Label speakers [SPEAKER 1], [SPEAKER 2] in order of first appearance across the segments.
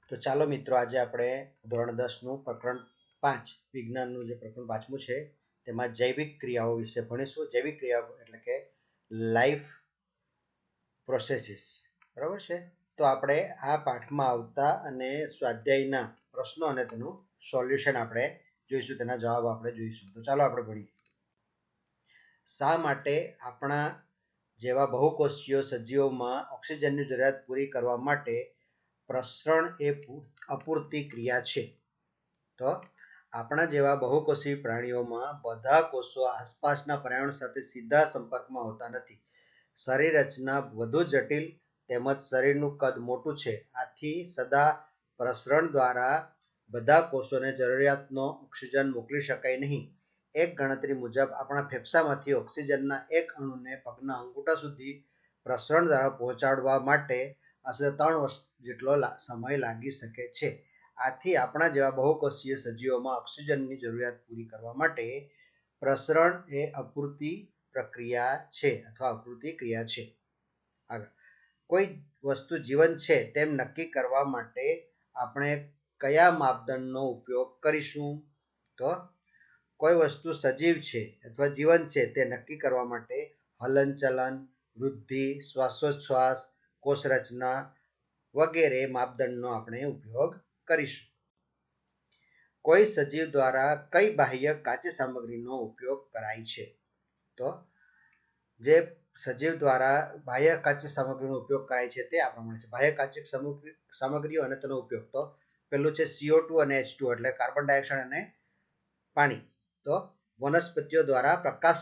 [SPEAKER 1] તો ચાલો મિત્રો, આજે આપણે ધોરણ 10નું પ્રકરણ 5 વિજ્ઞાનનું જે પ્રકરણ 5મું છે તેમાં જૈવિક ક્રિયાઓ વિશે ભણીશું. જૈવિક ક્રિયાઓ એટલે કે લાઈફ પ્રોસેસીસ, બરાબર છે. તો આપણે આ પાઠમાં આવતા અને સ્વાધ્યાયના પ્રશ્નો અને તેનું સોલ્યુશન આપણે જોઈશું, તેના જવાબ આપણે જોઈશું. તો ચાલો આપણે ભણીએ. શા માટે આપણા જેવા બહુકોષીય સજીવોમાં ઓક્સિજનની જરૂરિયાત પૂરી કરવા માટે પ્રસરણ એ અપૂરતી ક્રિયા છે? તો આપણા જેવા બહુકોષી પ્રાણીઓમાં બધા કોષો આસપાસના પર્યાવરણ સાથે સીધા સંપર્કમાં હોતા નથી. શરીર રચના વધુ જટિલ તેમજ શરીરનું કદ મોટું છે. આથી સદા પ્રસરણ દ્વારા બધા કોષોને જરૂરિયાતનો ઓક્સિજન મોકલી શકાય નહીં. એક ગણતરી મુજબ આપણા ફેફસામાંથી ઓક્સિજનના એક અણુને પગના અંગૂઠા સુધી પ્રસરણ દ્વારા પહોંચાડવા માટે આશરે 3 વર્ષ જેટલો સમય લાગી શકે છે. આથી આપણા જેવા બહુકોષીય સજીવોમાં ઓક્સિજનની જરૂરિયાત પૂરી કરવા માટે પ્રસરણ એ અપૂરતી પ્રક્રિયા છે અથવા અપૂરતી ક્રિયા છે. આગળ, કોઈ વસ્તુ જીવંત છે તેમ નક્કી કરવા માટે આપણે કયા માપદંડનો ઉપયોગ કરીશું? તો કોઈ વસ્તુ સજીવ છે અથવા જીવંત છે તે નક્કી કરવા માટે હલનચલન, વૃદ્ધિ, શ્વાસોચ્છ્વાસ, કોષ રચના વગેરે માપદંડનો આપણે ઉપયોગ કરીશું. કોઈ સજીવ દ્વારા કઈ બાહ્ય કાચી સામગ્રીનો ઉપયોગ કરાય છે? તો જે સજીવ દ્વારા બાહ્ય કાચી સામગ્રીનો ઉપયોગ કરાય છે તે આ પ્રમાણે છે. બાહ્ય કાચી સામગ્રીઓ અને તેનો ઉપયોગ. તો પહેલું છે CO2 અને H2 એટલે કાર્બન ડાયોક્સાઇડ અને પાણી. તો વનસ્પતિઓ દ્વારા પ્રકાશ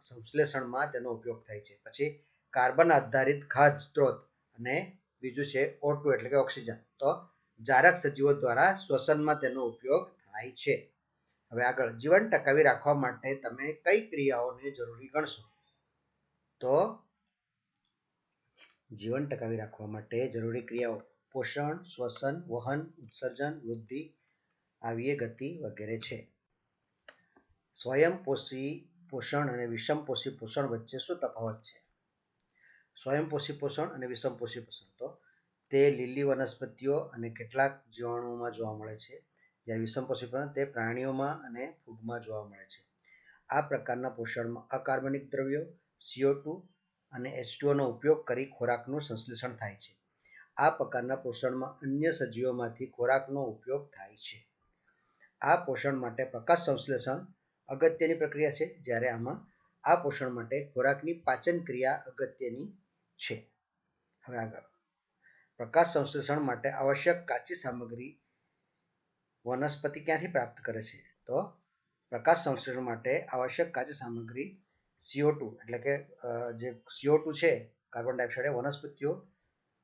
[SPEAKER 1] સંશ્લેષણમાં તેનો ઉપયોગ થાય છે. પછી કાર્બન આધારિત ખાદ્ય સ્ત્રોત અને બીજું છે O2 એટલે કે ઓક્સિજન. તો જારક સજીવો દ્વારા શ્વસનમાં તેનો ઉપયોગ થાય છે. હવે આગળ, જીવન ટકાવી રાખવા માટે તમે કઈ ક્રિયાઓને જરૂરી ગણશો? તો જીવન ટકાવી રાખવા માટે જરૂરી ક્રિયાઓ પોષણ, શ્વસન, વહન, ઉત્સર્જન, વૃદ્ધિ, આવયે ગતિ વગેરે છે. સ્વયંપોષી પોષણ અને વિષમપોષી પોષણ વચ્ચે શું તફાવત છે? સ્વયંપોષી પોષણ અને વિષમપોષી પોષણ. તો તે લીલી વનસ્પતિઓ અને કેટલાક જીવાણુઓમાં જોવા મળે છે, જ્યારે વિષમપોષી પોષણ તે પ્રાણીઓમાં અને ફૂગમાં જોવા મળે છે. આ પ્રકારના પોષણમાં અકાર્બનિક દ્રવ્યો CO2 અને H2O નો ઉપયોગ કરી ખોરાકનું સંશ્લેષણ થાય છે. આ પ્રકારના પોષણમાં અન્ય સજીવોમાંથી ખોરાકનો ઉપયોગ થાય છે. આ પોષણ માટે પ્રકાશ સંશ્લેષણ અગત્યની પ્રક્રિયા છે, જ્યારે આમાં આ પોષણ માટે ખોરાકની પાચન ક્રિયા અગત્યની છે. હવે આગળ, પ્રકાશ સંશ્લેષણ માટે આવશ્યક કાચી સામગ્રી વનસ્પતિ ક્યાંથી પ્રાપ્ત કરે છે? તો પ્રકાશ સંશ્લેષણ માટે આવશ્યક કાચી સામગ્રી CO2 એટલે કે જે CO2 છે કાર્બન ડાયોક્સાઇડ વનસ્પતિઓ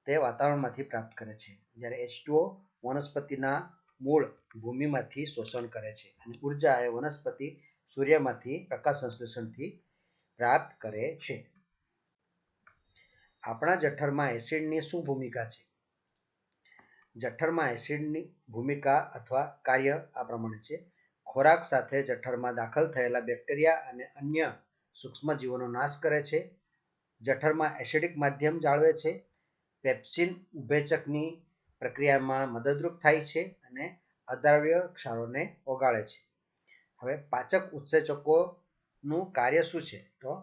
[SPEAKER 1] તે વાતાવરણમાંથી પ્રાપ્ત કરે છે, જ્યારે H2O વનસ્પતિના મૂળ ભૂમિમાંથી શોષણ કરે છે અને ઉર્જા એ વનસ્પતિ સૂર્યમાંથી પ્રકાશ સંશ્લેષણથી પ્રાપ્ત કરે છે. આપણા જઠરમાં એસિડની શું ભૂમિકા છે? જઠરમાં એસિડની ભૂમિકા અથવા કાર્ય આ પ્રમાણે છે. ખોરાક સાથે જઠરમાં દાખલ થયેલા બેક્ટેરિયા અને અન્ય સૂક્ષ્મજીવોનો નાશ કરે છે. જઠરમાં એસિડિક માધ્યમ જાળવે છે. પેપ્સિન ઉભેચકની પ્રક્રિયામાં મદદરૂપ થાય છે અને અદ્રાવ્ય ક્ષારોને ઓગાળે છે. હવે પાચક ઉત્સેચકોનું કાર્ય શું છે? તો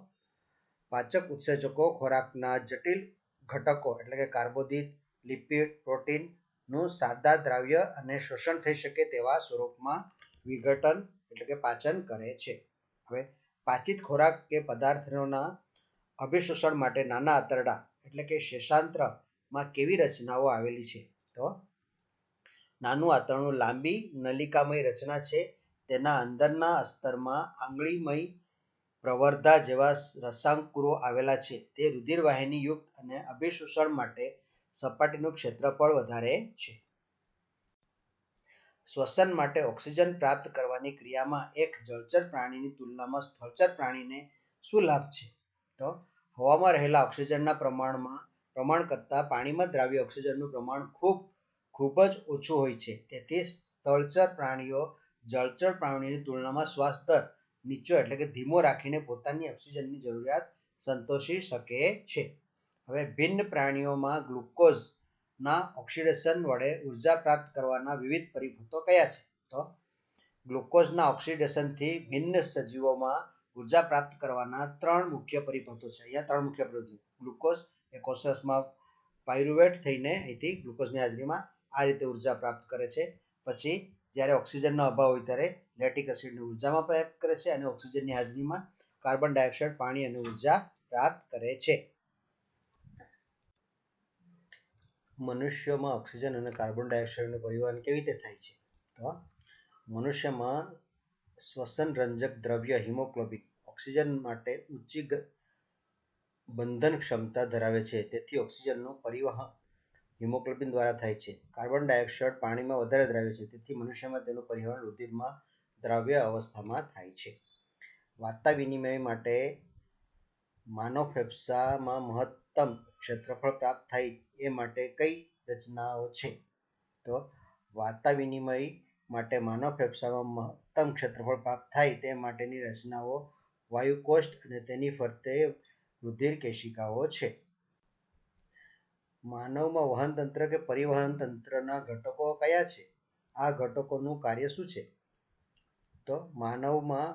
[SPEAKER 1] પાચક ઉત્સેચકો ખોરાકના જટિલ ઘટકો એટલે કે કાર્બોદિત, લિપિડ, પ્રોટીનનું સાદા દ્રાવ્ય અને શોષણ થઈ શકે તેવા સ્વરૂપમાં વિઘટન એટલે કે પાચન કરે છે. હવે પાચિત ખોરાક કે પદાર્થોના અભિશોષણ માટે નાના આંતરડા એટલે કે શેષાંત્રમાં કેવી રચનાઓ આવેલી છે? તો નાનું આંતરડું લાંબી નલિકામય રચના છે. તેના અંદરના અસ્તરમાં આંગળીમય પ્રવર્ધા જેવા રસાંકુરો આવેલા છે. તે રુધિરવાહિની યુક્ત અને અભિશોષણ માટે સપાટીનું ક્ષેત્રફળ વધારે છે. શ્વસન માટે ઓક્સિજન પ્રાપ્ત કરવાની ક્રિયામાં એક જળચર પ્રાણીની તુલનામાં સ્થળચર પ્રાણીને શું લાભ છે? તો હવામાં રહેલા ઓક્સિજનના પ્રમાણ કરતાં પાણીમાં દ્રાવ્ય ઓક્સિજનનું પ્રમાણ ખૂબ જ ઓછું હોય છે. તેથી સ્થળચર પ્રાણીઓ જળચર પ્રાણીની તુલનામાં શ્વાસ દર નીચો એટલે કે ધીમો રાખીને પોતાની ઓક્સિજનની જરૂરિયાત સંતોષી શકે છે. હવે ભિન્ન પ્રાણીઓમાં ગ્લુકોઝ ના ઓક્સિડેશન વડે ઉર્જા પ્રાપ્ત કરવાના વિવિધ પરિપથો કયા છે? તો ગ્લુકોઝના ઓક્સિડેશનથી ભિન્ન સજીવોમાં ઉર્જા પ્રાપ્ત કરવાના 3 મુખ્ય પરિપથો છે. અહીંયા 3 મુખ્ય પરિપથો. ગ્લુકોઝ એ કોષમાં પાયરુવેટ થઈને અહીંથી ગ્લુકોઝની હાજરીમાં આ રીતે ઉર્જા પ્રાપ્ત કરે છે. પછી જ્યારે ઓક્સિજનનો અભાવ હોય ત્યારે લેક્ટિક એસિડની ઉર્જામાં પ્રાપ્ત કરે છે અને ઓક્સિજનની હાજરીમાં કાર્બન ડાયોક્સાઇડ, પાણી અને ઉર્જા પ્રાપ્ત કરે છે. મનુષ્યમાં ઓક્સિજન અને કાર્બન ડાયોક્સાઇડનું પરિવહન કેવી રીતે થાય છે? તો મનુષ્યમાં શ્વસન રંજક દ્રવ્ય હિમોગ્લોબિન ઓક્સિજન માટે ઊંચી બંધન ક્ષમતા ધરાવે છે. તેથી ઓક્સિજનનું પરિવહન હિમોગ્લોબિન દ્વારા થાય છે. કાર્બન ડાયોક્સાઇડ પાણીમાં વધારે દ્રાવ્ય છે. તેથી મનુષ્યમાં તેનું પરિવહન રુધિરમાં દ્રાવ્ય અવસ્થામાં થાય છે. વાર્તા વિનિમય માટે માનવ ફેફસામાં મહત્તમ ક્ષેત્રફળ પ્રાપ્ત થાય એ માટે કઈ રચનાઓ છે? તો વાર્તા વિનિમય માટે માનવ ફેફસામાં મહત્તમ ક્ષેત્રફળ પ્રાપ્ત થાય તે માટેની રચનાઓ વાયુકોષ્ઠ અને તેની ફરતે રુધિર કેશિકાઓ છે. માનવમાં વહન તંત્ર કે પરિવહન તંત્રના ઘટકો કયા છે? આ ઘટકોનું કાર્ય શું છે? તો માનવમાં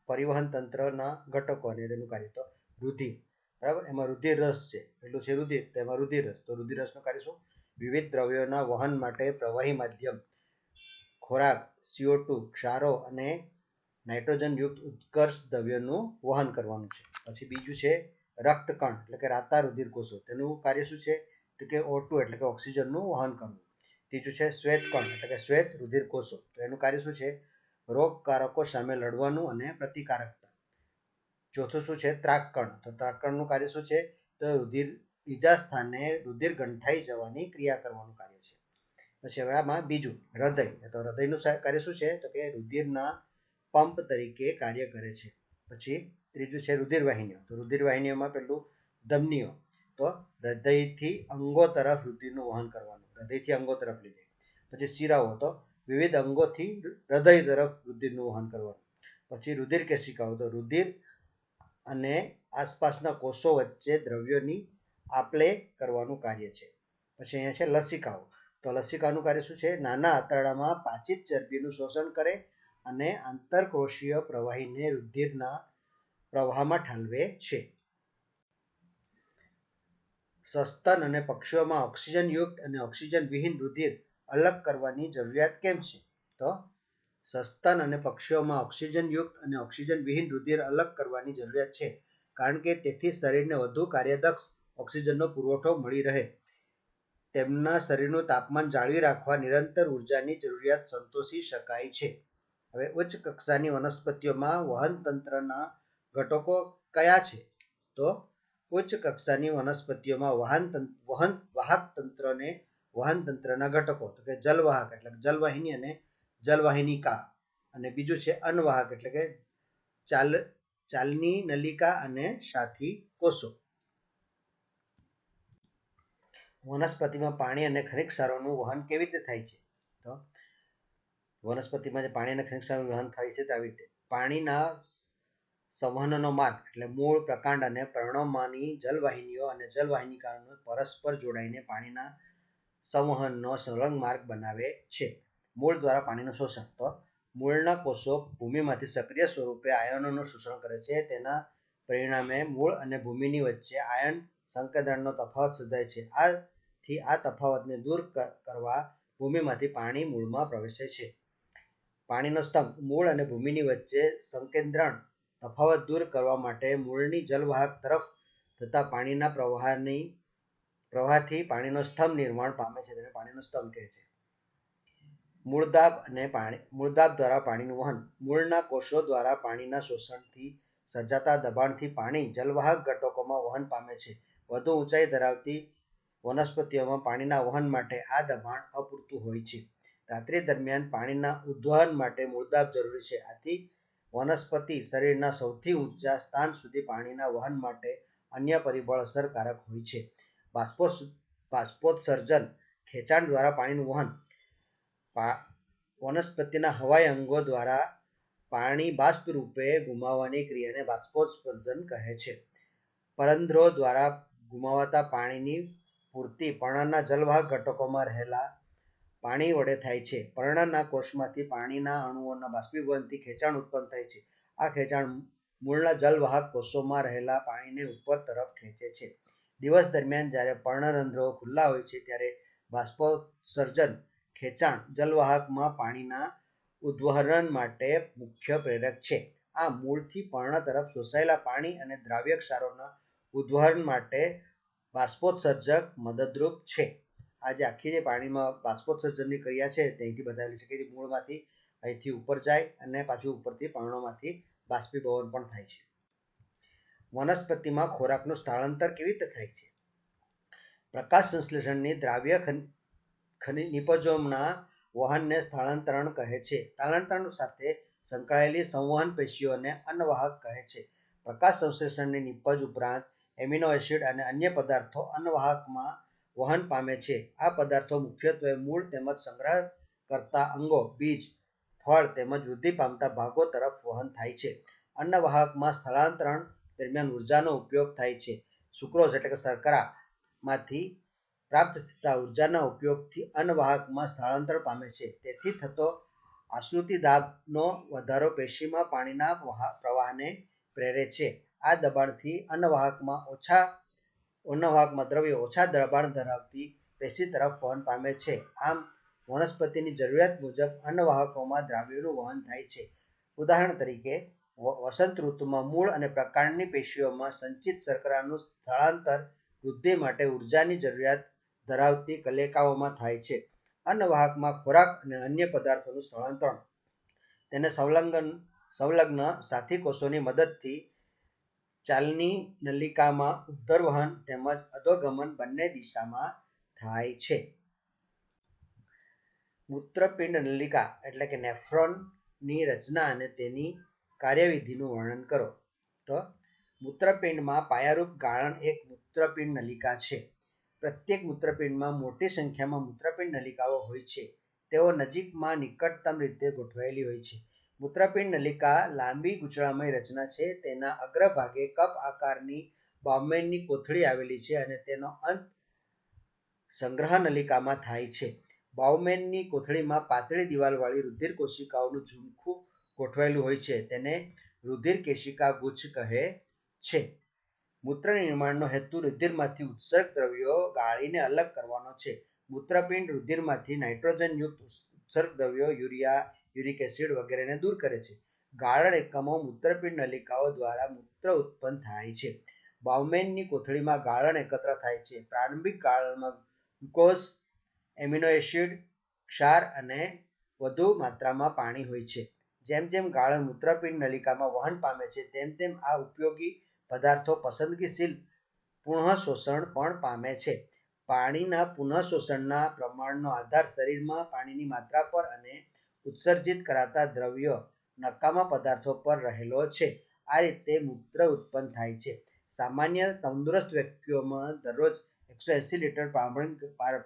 [SPEAKER 1] પરિવહન તંત્રના ઘટકો અને તેનું કાર્ય તો રુધિર, બરાબર. એમાં રુધિર રસ છે. પેલું છે રુધિર, તો એમાં રુધિર રસ. તો રુધિર રસનું કાર્ય શું? વિવિધ દ્રવ્યોના વહન માટે પ્રવાહી માધ્યમ, ખોરાક, CO2, ક્ષારો અને નાઇટ્રોજન યુક્ત ઉત્કર્ષ દ્રવ્યોનું વહન કરવાનું છે. પછી બીજું છે રક્તકણ એટલે કે રાતા રુધિર કોષો. તેનું કાર્ય શું છે? તો કે O2 એટલે કે ઓક્સિજનનું વહન કરવું. ત્રીજું છે શ્વેતકણ એટલે કે શ્વેત રુધિર કોષો. તો એનું કાર્ય શું છે? રોગકારકો સામે લડવાનું અને પ્રતિકારકતા. ચોથું શું છે? ત્રાકકણ. તો ત્રાકકણનું કાર્ય શું છે? તો રુધિર બીજા સ્થાને રુધિર ગંઠાઈ જવાની ક્રિયા કરવાનું કાર્ય છે. પછી હવે આમાં બીજું હૃદય. તો હૃદયનું કાર્ય શું છે? તો કે રુધિરના પંપ તરીકે કાર્ય કરે છે. પછી ત્રીજું છે રુધિર વાહિનીઓ. તો રુધિર વાહિનીઓમાં પેલું ધમનીઓ. તો હૃદયથી અંગો તરફ રુધિરનું વહન કરવાનું, હૃદયથી અંગો તરફ લઈ જાય. પછી શિરાઓ, તો વિવિધ અંગોથી હૃદય તરફ રુધિરનું વહન કરવાનું. પછી રુધિર કેશિકાઓ, તો રુધિર અને આસપાસના કોષો વચ્ચે દ્રવ્યોની આપલે કરવાનું કાર્ય છે. પછી અહીંયા છે લસિકાઓ. તો લસિકાનું કાર્ય શું છે? નાના આંતરડામાં પાચિત ચરબીનું શોષણ કરે અને આંતરકોષીય પ્રવાહીને રુધિરના પ્રવાહમાં ઠાલવે છે. સસ્તન અને પક્ષીઓમાં ઓક્સિજનયુક્ત અને ઓક્સિજન વિહીન રુધિર અલગ કરવાની જરૂરિયાત કેમ છે? તો સસ્તન અને પક્ષીઓમાં ઓક્સિજનયુક્ત અને ઓક્સિજન વિહીન રુધિર અલગ કરવાની જરૂરિયાત છે કારણ કે તેથી શરીરને વધુ કાર્યદક્ષ ઓક્સિજનનો પુરવઠો મળી રહે. તેમના શરીરનું તાપમાન જાળવી રાખવા નિરંતર ઉર્જાની જરૂરિયાત સંતોષી શકાય છે. હવે ઉચ્ચ કક્ષાની વનસ્પતિઓમાં વહન તંત્રના ઘટકો કયા છે? તો ઉચ્ચ કક્ષાની વનસ્પતિઓમાં વાહક તંત્રને વહન તંત્રના ઘટકો તો કે જલવાહક એટલે જલવાહિની અને જલવાહિનીકા, અને બીજું છે અન્નવાહક એટલે કે ચાલની નલિકા અને સાથી કોષો. વનસ્પતિમાં પાણી અને ખનિજ ક્ષારોનું વહન કેવી રીતે થાય છે? તો વનસ્પતિમાં જે પાણી અને ખનિજ ક્ષારોનું વહન થાય છે તે આવી રીતે પાણીના સંવહનનો માર્ગ એટલે મૂળ, પ્રકાંડ અને પર્ણોમાંની જલવાહિનીઓ અને જલવાહિનીકાઓ પરસ્પર જોડાઈને પાણીના સંવહનનો સળંગ માર્ગ બનાવે છે. મૂળ દ્વારા પાણીનું શોષણ. તો મૂળના કોષો ભૂમિમાંથી સક્રિય સ્વરૂપે આયનોનું શોષણ કરે છે. તેના પરિણામે મૂળ અને ભૂમિની વચ્ચે આયન સંકેન્દ્રણનો તફાવત સર્જાય છે. આથી આ તફાવતને દૂર કરવા ભૂમિમાંથી પાણી મૂળમાં પ્રવેશે છે. પાણીનો સ્તંભ. મૂળ અને ભૂમિની વચ્ચે સંકેન્દ્રણ તફાવત દૂર કરવા માટે મૂળની જલવાહક તરફ થતા પાણીના પ્રવાહથી પાણીનો સ્તંભ નિર્માણ પામે છે. તેને પાણીનો સ્તંભ કહે છે. મૂળદાબ અને મૂળદાબ દ્વારા પાણીનું વહન. મૂળના કોષો દ્વારા પાણીના શોષણથી સર્જાતા દબાણથી પાણી જલવાહક ઘટકોમાં વહન પામે છે. વધુ ઊંચાઈ ધરાવતી વનસ્પતિઓમાં પાણીના વહન માટે આ દબાણ અપૂરતું હોય છે. રાત્રિ દરમિયાન પાણીના ઉદ્વહન માટે મૂળદાબ જરૂરી છે. આથી વનસ્પતિ શરીરના સૌથી ઊંચા સ્થાન સુધી પાણીના વહન માટે અન્ય પરિબળ અસરકારક હોય છે. બાષ્પોત્સર્જન ખેંચાણ દ્વારા પાણીનું વહન. વનસ્પતિના હવાઈ અંગો દ્વારા પાણી બાષ્પ રૂપે ગુમાવવાની ક્રિયાને બાષ્પોત્સર્જન કહે છે. પરંધ્રો દ્વારા ગુમાવાતા પાણીની પૂર્તિ પર્ણના જલવાહક ઘટકોમાં રહેલા પાણી વડે થાય છે. પર્ણના કોષમાંથી પાણીના અણુઓના બાષ્પીભવનથી ખેંચાણ ઉત્પન્ન થાય છે. આ ખેંચાણ મૂળના જલવાહક કોષોમાં રહેલા પાણીને ઉપર તરફ ખેંચે છે. દિવસ દરમિયાન જ્યારે પર્ણરંધ્રો ખુલ્લા હોય છે ત્યારે બાષ્પોત્સર્જન ખેંચાણ જલવાહકમાં પાણીના ઉદ્વહન માટે મુખ્ય પ્રેરક છે. આ મૂળથી પર્ણ તરફ શોષાયેલા પાણી અને દ્રાવ્ય ક્ષારોના ઉદ્વહન માટે બાષ્પોત્સર્જક મદદરૂપ છે. આ જે આખી જે પાણીમાં બાષ્પોત્સર્જનની ક્રિયા છે ત્યાંથી બતાવેલી છે કે મૂળમાંથી અહીંથી ઉપર જાય અને પાછું ઉપરથી પર્ણોમાંથી બાષ્પીભવન પણ થાય છે. વનસ્પતિમાં ખોરાકનું સ્થળાંતર કેવી રીતે થાય છે? પ્રકાશ સંશ્લેષણની દ્રાવ્ય નિપજોના વહનને સ્થળાંતરણ કહે છે. સ્થળાંતરણ સાથે સંકળાયેલી સંવહન પેશીઓને અન્નવાહક કહે છે. પ્રકાશ સંશ્લેષણની નિપજ ઉપરાંત એમિનો એસિડ અને અન્ય પદાર્થો અન્નવાહકમાં વહન પામે છે. આ પદાર્થો મુખ્યત્વે મૂળ તેમજ સંગ્રહ કરતા અંગો, બીજ, ફળ તેમજ વૃદ્ધિ પામતા ભાગો તરફ વહન થાય છે. અન્નવાહકમાં સ્થળાંતરણ દરમિયાન ઉર્જાનો ઉપયોગ થાય છે. સુક્રોઝ એટલે કે શર્કરામાંથી પ્રાપ્ત થતા ઉર્જાના ઉપયોગથી અન્નવાહકમાં સ્થળાંતર પામે છે. તેથી થતો આશ્રુતિ દાબનો વધારો પેશીમાં પાણીના પ્રવાહને પ્રેરે છે. આ દબાણથી અન્નવાહકમાં દ્રવ્યો ઓછા દબાણ ધરાવતી પેશી તરફ વહન પામે છે. આમ વનસ્પતિની જરૂરિયાત મુજબ અન્નવાહકોમાં દ્રાવ્યોનું વહન થાય છે. ઉદાહરણ તરીકે વસંત ઋતુમાં મૂળ અને પ્રકાંડની પેશીઓમાં સંચિત શર્કરાનું સ્થળાંતર વૃદ્ધિ માટે ઉર્જાની જરૂરિયાત ધરાવતી કલિકાઓમાં થાય છે. અન્નવાહકમાં ખોરાક અને અન્ય પદાર્થોનું સ્થળાંતર તેને સંલગ્ન સાથી કોષોની મદદથી ચાલની નલિકામાં ઉત્તરવહન તેમજ અધોગમન બંને દિશામાં થાય છે. મૂત્રપિંડ નલિકા એટલે કે નેફ્રોનની રચના અને તેની કાર્યવિધિનું વર્ણન કરો. તો મૂત્રપિંડમાં પાયારૂપ ગાળણ એક મૂત્રપિંડ નલિકા છે. પ્રત્યેક મૂત્રપિંડમાં મોટી સંખ્યામાં મૂત્રપિંડ નલિકાઓ હોય છે. તેઓ નજીકમાં નિકટતમ રીતે ગોઠવાયેલી હોય છે. મૂત્રપિંડ નલિકા લાંબી ગૂંચળામય રચના છે. તેના અગ્રભાગે કપ આકારની બાઉમેનની કોથળી આવેલી છે અને તેનો અંત સંગ્રહ નલિકામાં થાય છે. બાઉમેનની કોથળીમાં પાતળી દિવાલવાળી રુધિર કોશિકાઓનું ઝુમખું ગોઠવાયેલું હોય છે. તેને રુધિર કેશિકા ગુચ્છ કહે છે. મૂત્ર નિર્માણનો હેતુ રુધિરમાંથી ઉત્સર્ગ દ્રવ્યો ગાળીને અલગ કરવાનો છે. મૂત્રપિંડ રુધિરમાંથી નાઇટ્રોજનયુક્ત ઉત્સર્ગ દ્રવ્યો યુરિયા, યુરિક એસિડ વગેરેને દૂર કરે છે. ગાળણ એકમો મૂત્રપિંડ નલિકાઓ દ્વારા મૂત્ર ઉત્પન્ન થાય છે. બાઉમેનની કોથળીમાં ગાળણ એકત્ર થાય છે. પ્રારંભિક ગાળણમાં ગ્લુકોઝ, એમિનો એસિડ, ક્ષાર અને વધુ માત્રામાં પાણી હોય છે. જેમ જેમ ગાળણ મૂત્રપિંડ નલિકામાં વહન પામે છે તેમ તેમ આ ઉપયોગી પદાર્થો પસંદગીશીલ પુનઃશોષણ પણ પામે છે. પાણીના પુનઃશોષણના પ્રમાણનો આધાર શરીરમાં પાણીની માત્રા પર અને ઉત્સર્જિત કરાતા દ્રવ્ય નકામા પદાર્થો પર રહેલો છે. આ રીતે મૂત્ર ઉત્પન્ન થાય છે. સામાન્ય તંદુરસ્ત વ્યક્તિઓમાં દરરોજ 180 લીટર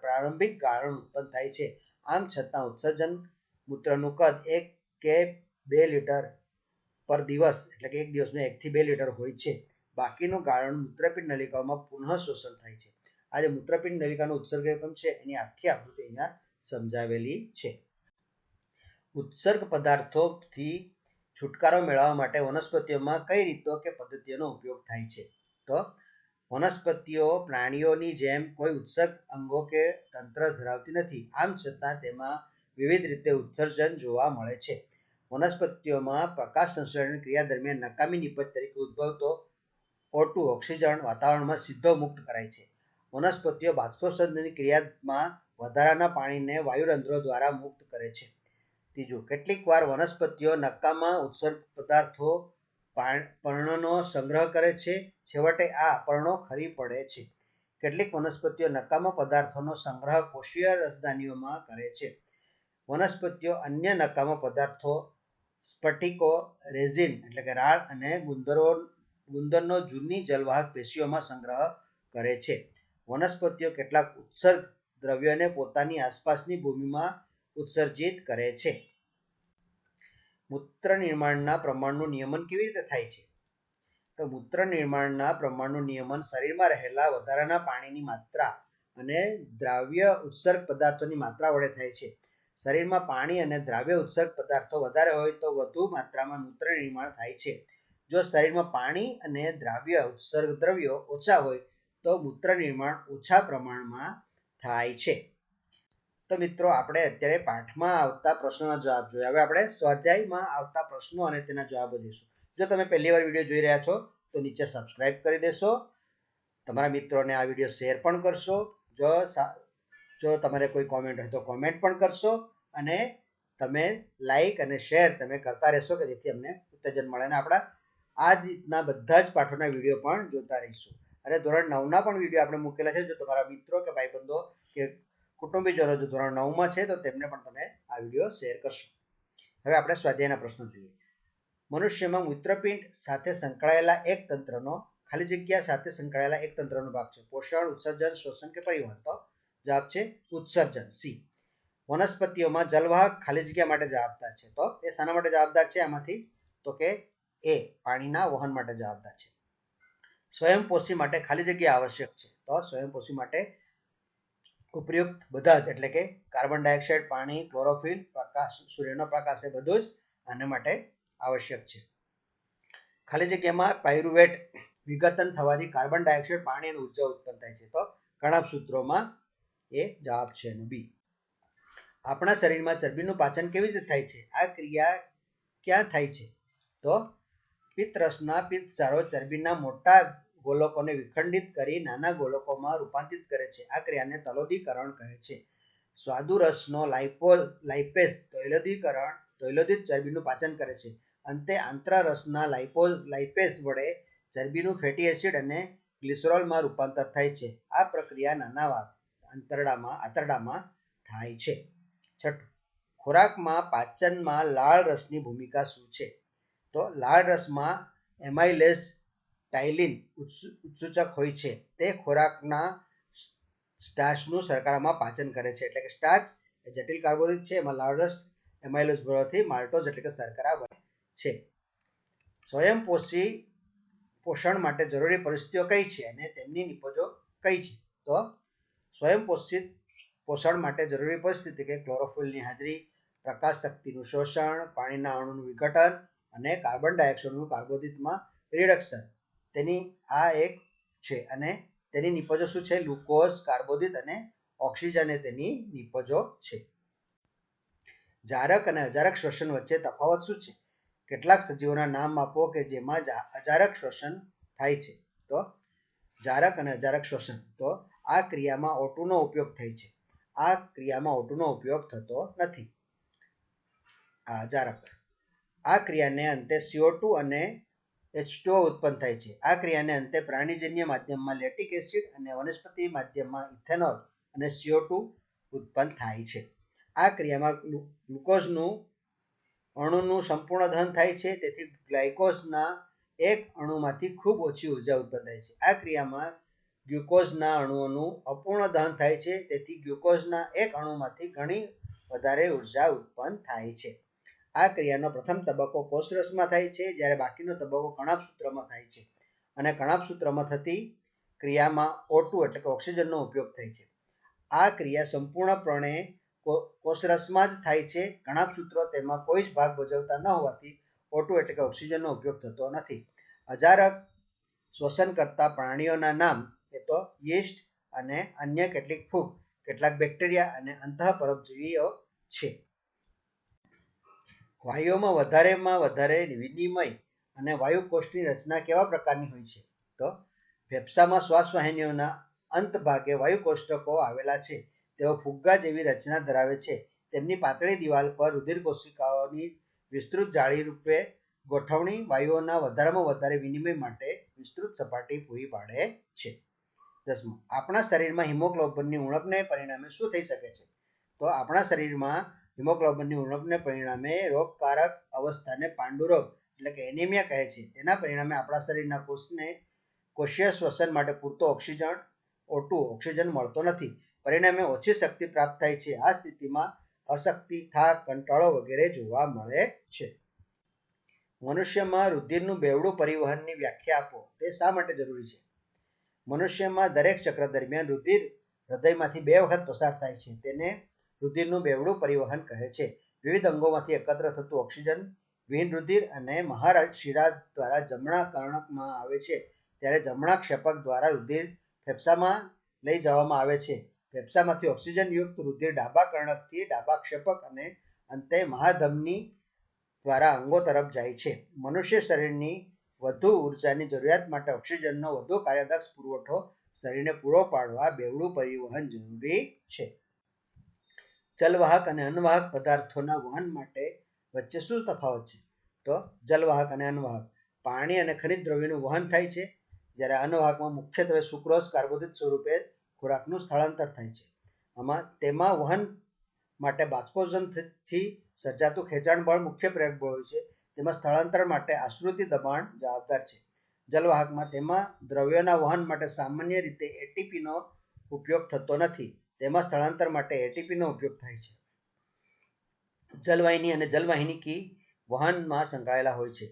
[SPEAKER 1] પ્રારંભિક ગાળણ ઉત્પન્ન થાય છે. આમ છતાં ઉત્સર્જન મૂત્રનું કદ 1 કે 2 લીટર પર દિવસ એટલે કે એક દિવસનું 1 થી 2 લીટર હોય છે. બાકીનું ગાળણ મૂત્રપિંડ નલિકાઓમાં પુનઃશોષણ થાય છે. આ જે મૂત્રપિંડ નલિકાનો ઉત્સર્ગ એકમ છે એની આખી આકૃતિ અહીંયા સમજાવેલી છે. ઉત્સર્ગ પદાર્થોથી છુટકારો મેળવવા માટે વનસ્પતિઓમાં કઈ રીતો કે પદ્ધતિઓનો ઉપયોગ થાય છે? તો વનસ્પતિઓ પ્રાણીઓની જેમ કોઈ ઉત્સર્ગ અંગો કે તંત્ર ધરાવતી નથી. આમ છતાં તેમાં વિવિધ રીતે ઉત્સર્જન જોવા મળે છે. વનસ્પતિઓમાં પ્રકાશ સંશ્લેષણની ક્રિયા દરમિયાન નકામી નિપજ તરીકે ઉદ્ભવતો O2 ઓક્સિજન વાતાવરણમાં સીધો મુક્ત કરાય છે. વનસ્પતિઓ બાષ્પોત્સર્જનની ક્રિયામાં વધારાના પાણીને વાયુરંધ્રો દ્વારા મુક્ત કરે છે. ત્રીજું, કેટલીક વાર વનસ્પતિઓ નકામા ઉત્સર્ગ પદાર્થો પર્ણનો સંગ્રહ કરે છે. છેવટે આ પર્ણો ખરી પડે છે. કેટલીક વનસ્પતિઓ નકામા પદાર્થોનો સંગ્રહ કોષીય રસધાનીઓમાં કરે છે. વનસ્પતિઓ અન્ય નકામા પદાર્થો સ્ફટિકો, રેઝિન એટલે કે રાળ અને ગુંદરનો જૂની જલવાહક પેશીઓમાં સંગ્રહ કરે છે. વનસ્પતિઓ કેટલાક ઉત્સર્ગ દ્રવ્યોને પોતાની આસપાસની ભૂમિમાં ઉત્સર્જિત કરે છે. મૂત્ર નિર્માણના પ્રમાણનું નિયમન કેવી રીતે થાય છે? તો મૂત્ર નિર્માણના પ્રમાણનું નિયમન શરીરમાં રહેલા વધારાના પાણીની માત્રા અને દ્રાવ્ય ઉત્સર્ગ પદાર્થોની માત્રા વડે થાય છે. શરીરમાં પાણી અને દ્રાવ્ય ઉત્સર્ગ પદાર્થો વધારે હોય તો વધુ માત્રામાં મૂત્ર નિર્માણ થાય છે. જો શરીરમાં પાણી અને દ્રાવ્ય ઉત્સર્ગ દ્રવ્યો ઓછા હોય તો મૂત્ર નિર્માણ ઓછા પ્રમાણમાં થાય છે. તો મિત્રો આપણે અત્યારે પાઠમાં આવતા પ્રશ્નોના જવાબ જોયા. હવે આપણે સ્વાધ્યાયમાં આવતા પ્રશ્નો અને તેના જવાબો જોઈશું. જો તમે પહેલી વાર વિડીયો જોઈ રહ્યા છો તો નીચે સબસ્ક્રાઇબ કરી દેશો, તમારા મિત્રોને આ વિડીયો શેર પણ કરશો. જો તમારે કોઈ કોમેન્ટ હોય તો કોમેન્ટ પણ કરશો અને તમે લાઈક અને શેર તમે કરતા રહેશો કે જેથી અમને ઉત્તેજન મળે અને આપણા આ રીતના બધા જ પાઠોના વિડીયો પણ જોતા રહીશું. અને ધોરણ 9ના પણ વિડીયો આપણે મૂકેલા છે. જો તમારા મિત્રો કે ભાઈબંધો કે કુટુંબીજનો જો ધોરણ 9માં છે તો તેમને પણ તમે આ વિડીયો શેર કરશો. હવે આપણે સ્વાધ્યાયના પ્રશ્નો જોઈએ. મનુષ્યમાં મૂત્રપિંડ સાથે સંકળાયેલા એક તંત્રનો ખાલી જગ્યા સાથે સંકળાયેલા એક તંત્રનો ભાગ છે. પોષણ, ઉત્સર્જન, શોષણ કે પરિવહન? તો જવાબ છે ઉત્સર્જન, સી. વનસ્પતિઓમાં જલવાહક ખાલી જગ્યા માટે જવાબદાર છે. તો એ શાના માટે જવાબદાર છે આમાંથી? તો કે એ પાણીના વહન માટે જવાબદાર છે. સ્વયંપોષી માટે ખાલી જગ્યા આવશ્યક છે. તો સ્વયંપોષી માટે ઉપયુક્ત બધા જ એટલે કે કાર્બન ડાયોક્સાઇડ, પાણી, ક્લોરોફિલ, પ્રકાશ, સૂર્યનો પ્રકાશ એ બધું જ આના માટે આવશ્યક છે. ખાલી જગ્યામાં પાયરુવેટ વિઘટન થવાથી કાર્બન ડાયોક્સાઇડ, પાણી અને ઉર્જા ઉત્પન્ન થાય છે. તો કણાભ સૂત્રોમાં એ જવાબ છે એનો બી. આપણા શરીરમાં ચરબીનું પાચન કેવી રીતે થાય છે? આ ક્રિયા ક્યાં થાય છે? તો પિત્તરસના પિત્તસારો ચરબીના મોટા ગોલકોને વિખંડિત કરી નાના ગોલકોમાં રૂપાંતરિત કરે છે. આ ક્રિયાને તૈલોદીકરણ કહે છે. સ્વાદુરસનો લાઇપેસ તૈલોદિત ચરબીનું પાચન કરે છે. અંતે આંત્રરસના લાઇપેસ વડે ચરબીનું ફેટી એસિડ અને ગ્લિસરોલમાં રૂપાંતર થાય છે. આ પ્રક્રિયા નાના આંતરડામાં થાય છે. છઠ્ઠું, ખોરાકમાં પાચનમાં લાળ રસની ભૂમિકા શું છે? તો લાળ રસમાં એમાઇલેઝ ટાઇલિન ઉત્સેચક હોય છે. તે ખોરાકના સ્ટાર્ચનું શર્કરામાં પાચન કરે છે. એટલે કે સ્ટાર્ચ એ જટિલ કાર્બોદિત છે, એમાં લાળ રસ એમાઇલેઝ ભળવાથી માલ્ટોઝ એટલે કે શર્કરા બને છે. સ્વયંપોષી પોષણ માટે જરૂરી પરિસ્થિતિઓ કઈ છે અને તેમની નિપજો કઈ છે? તો સ્વયંપોષિત પોષણ માટે જરૂરી પરિસ્થિતિ કે ક્લોરોફિલની હાજરી, પ્રકાશ શક્તિનું શોષણ, પાણીના અણુનું વિઘટન અને કાર્બન ડાયોક્સાઇડનું કાર્બોદિતમાં રિડક્શન. તેની આ એક છે અને તેની નિપજો શું છે? ગ્લુકોઝ, કાર્બોદિત અને ઓક્સિજન એ તેની નિપજો છે. જારક અને અજારક શ્વસન વચ્ચે તફાવત શું છે? કેટલાક સજીવોના નામ આપો કે જેમાં અજારક શ્વસન થાય છે. તો જારક અને અજારક શ્વસન. તો આ ક્રિયામાં O2 નો ઉપયોગ થાય છે. આ ક્રિયામાં O2 નો ઉપયોગ થતો નથી. આ અજારક. આ ક્રિયાને અંતે CO2 અને H2O ઉત્પન્ન થાય છે. આ ક્રિયાને અંતે પ્રાણીજન્ય માધ્યમમાં લેક્ટિક એસિડ અને વનસ્પતિ માધ્યમમાં ઇથેનોલ અને CO2 ઉત્પન્ન થાય છે. આ ક્રિયામાં ગ્લુકોઝનું અણુનું સંપૂર્ણ દહન થાય છે. તેથી ગ્લાયકોઝના એક અણુમાંથી ખૂબ ઓછી ઉર્જા ઉત્પન્ન થાય છે. આ ક્રિયામાં ગ્લુકોઝના અણુઓનું અપૂર્ણ દહન થાય છે. તેથી ગ્લુકોઝના એક અણુમાંથી ઘણી વધારે ઉર્જા ઉત્પન્ન થાય છે. આ ક્રિયાનો પ્રથમ તબક્કો કોષરસમાં થાય છે, જ્યારે બાકીનો તબક્કો કણાભ સૂત્રમાં થાય છે. અને કણાભ સૂત્રમાં થતી ક્રિયામાં O2 એટલે કે ઓક્સિજનનો ઉપયોગ થાય છે. આ ક્રિયા સંપૂર્ણપણે કોષરસમાં જ થાય છે. કણાભ સૂત્રો તેમાં કોઈ જ ભાગ ભજવતા ન હોવાથી O2 એટલે કે ઓક્સિજનનો ઉપયોગ થતો નથી. અજારક શ્વસન કરતા પ્રાણીઓના નામ એ તો યીસ્ટ અને અન્ય કેટલીક ફૂગ, કેટલાક બેક્ટેરિયા અને અંતઃપરોપજીવીઓ છે. વાયુઓમાં વધારે વિનિમય અને વાયુકોષની રચના કેવા પ્રકારની હોય છે? તો ફેફસામાં શ્વાસવાહિનીઓના અંત ભાગે વાયુકોષ્ઠકો આવેલા છે. તેઓ ફુગ્ગા જેવી રચના ધરાવે છે. તેમની પાતળી દિવાલ પર રુધિર કોશિકાઓની વિસ્તૃત જાળી રૂપે ગોઠવણી વાયુઓના વધારેમાં વધારે વિનિમય માટે વિસ્તૃત સપાટી પૂરી પાડે છે. 10મું, આપણા શરીરમાં હિમોગ્લોબિનની ઉણપને પરિણામે શું થઈ શકે છે? તો આપણા શરીરમાં હિમોગ્લોબિનની ઉણપને પરિણામે રોગકારક અવસ્થાને પાંડુરોગ એટલે કે એનિમિયા કહે છે. તેના પરિણામે આપણા શરીરના કોષીય શ્વસન માટે પૂરતો O2 ઓક્સિજન મળતો નથી. પરિણામે ઓછી શક્તિ પ્રાપ્ત થાય છે. આ સ્થિતિમાં અશક્તિ, થાક, કંટાળો વગેરે જોવા મળે છે. મનુષ્યમાં રુધિરનું બેવડું પરિવહનની વ્યાખ્યા આપો. તે શા માટે જરૂરી છે? મનુષ્યમાં દરેક ચક્ર દરમિયાન રુધિર હૃદયમાંથી 2 વખત પસાર થાય છે તેને રુધિરનું બેવડું પરિવહન કહે છે. વિવિધ અંગોમાંથી એકત્ર થતું ઓક્સિજન વિહીન રુધિર અને મહારાજ શિરા દ્વારા જમણા કર્ણકમાં આવે છે ત્યારે જમણા ક્ષેપક દ્વારા રુધિર ફેફસામાં લઈ જવામાં આવે છે. ફેફસામાંથી ઓક્સિજનયુક્ત રુધિર ડાબા કર્ણકથી ડાબા ક્ષેપક અને અંતે મહાધમની દ્વારા અંગો તરફ જાય છે. મનુષ્ય શરીરની વધુ ઉર્જાની જરૂરિયાત માટે ઓક્સિજનનો વધુ કાર્યદક્ષ પુરવઠો શરીરને પૂરો પાડવા બેવડું પરિવહન જરૂરી છે. જલવાહક અને અનવાહક પદાર્થોના વહન માટે વચ્ચે શું તફાવત છે? તો જલવાહક અને અનવાહક પાણી અને ખનિજ દ્રવ્યોનું વહન થાય છે, જ્યારે અનવાહકમાં મુખ્યત્વે સુક્રોઝ કાર્બોદિત સ્વરૂપે ખોરાકનું સ્થળાંતર થાય છે. તેમાં વહન માટે બાષ્પોત્સર્જનથી સર્જાતું ખેંચાણ બળ મુખ્ય પ્રેરક બળ હોય છે. તેમાં સ્થળાંતર માટે આશ્રુતિ દબાણ જવાબદાર છે. જલવાહકમાં તેમાં દ્રવ્યોના વહન માટે સામાન્ય રીતે એટીપીનો ઉપયોગ થતો નથી. તેમાં સ્થળાંતર માટે એટીપીનો ઉપયોગ થાય છે. જલવાહિની અને જલવાહિનીકી વહનમાં સંકળાયેલા હોય છે.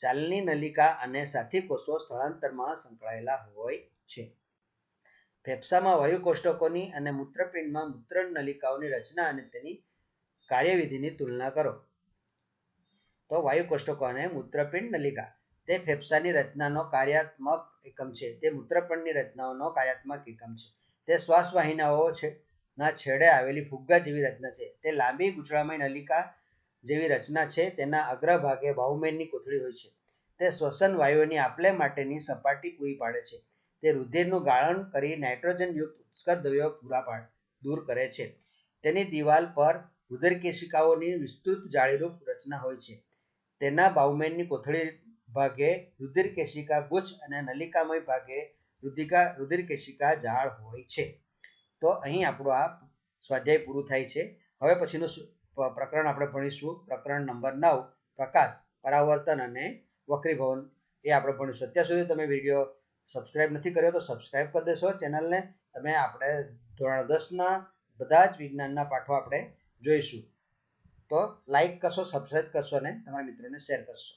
[SPEAKER 1] ચાલની નલિકા અને સાથી કોષો સ્થળાંતરમાં સંકળાયેલા હોય છે. ફેફસામાં વાયુ કોષ્ટકોની અને મૂત્રપિંડમાં મૂત્ર નલિકાઓની રચના અને તેની કાર્યવિધિની તુલના કરો. તો વાયુ કોષ્ટકો અને મૂત્રપિંડ નલિકા તે ફેફસાની રચનાનો કાર્યાત્મક એકમ છે. તે મૂત્રપિંડની રચનાનો કાર્યાત્મક એકમ છે. તે શ્વાસ વાહિનીઓના છેડે આવેલી ફુગ્ગા જેવી રચના છે. તે લાંબી ગૂંચળામય નલિકા જેવી રચના છે. તેના અગ્રભાગે બાઉમેનની કોથળી હોય છે. તે શ્વસન વાયુઓની આપલે માટેની સપાટી પૂરી પાડે છે. તે રુધિરનું ગાળણ કરી નાઇટ્રોજનયુક્ત ઉત્કટ દ્રવ્યો દૂર કરે છે. તેની દિવાલ પર રુધિરકેશિકાઓની વિસ્તૃત જાળીરૂપ રચના હોય છે. તેના બાઉમેનની કોથળી ભાગે રુધિરકેશિકા ગુચ્છ અને નલિકામય ભાગે રુધિરકેશિકા જાળ હોય છે. તો અહીં આપણું આ સ્વાધ્યાય પૂરું થાય છે. હવે પછીનું પ્રકરણ આપણે ભણીશું પ્રકરણ નંબર 9 પ્રકાશ, પરાવર્તન અને વક્રીભવન એ આપણે ભણીશું. અત્યાર સુધી તમે વિડીયો સબસ્ક્રાઇબ નથી કર્યો તો સબસ્ક્રાઇબ કરી દેશો ચેનલને. તમે આપણે ધોરણ 10ના બધા જ વિજ્ઞાનના પાઠો આપણે જોઈશું. તો લાઈક કરશો, સબસ્ક્રાઇબ કરશો અને તમારા મિત્રોને શેર કરશો.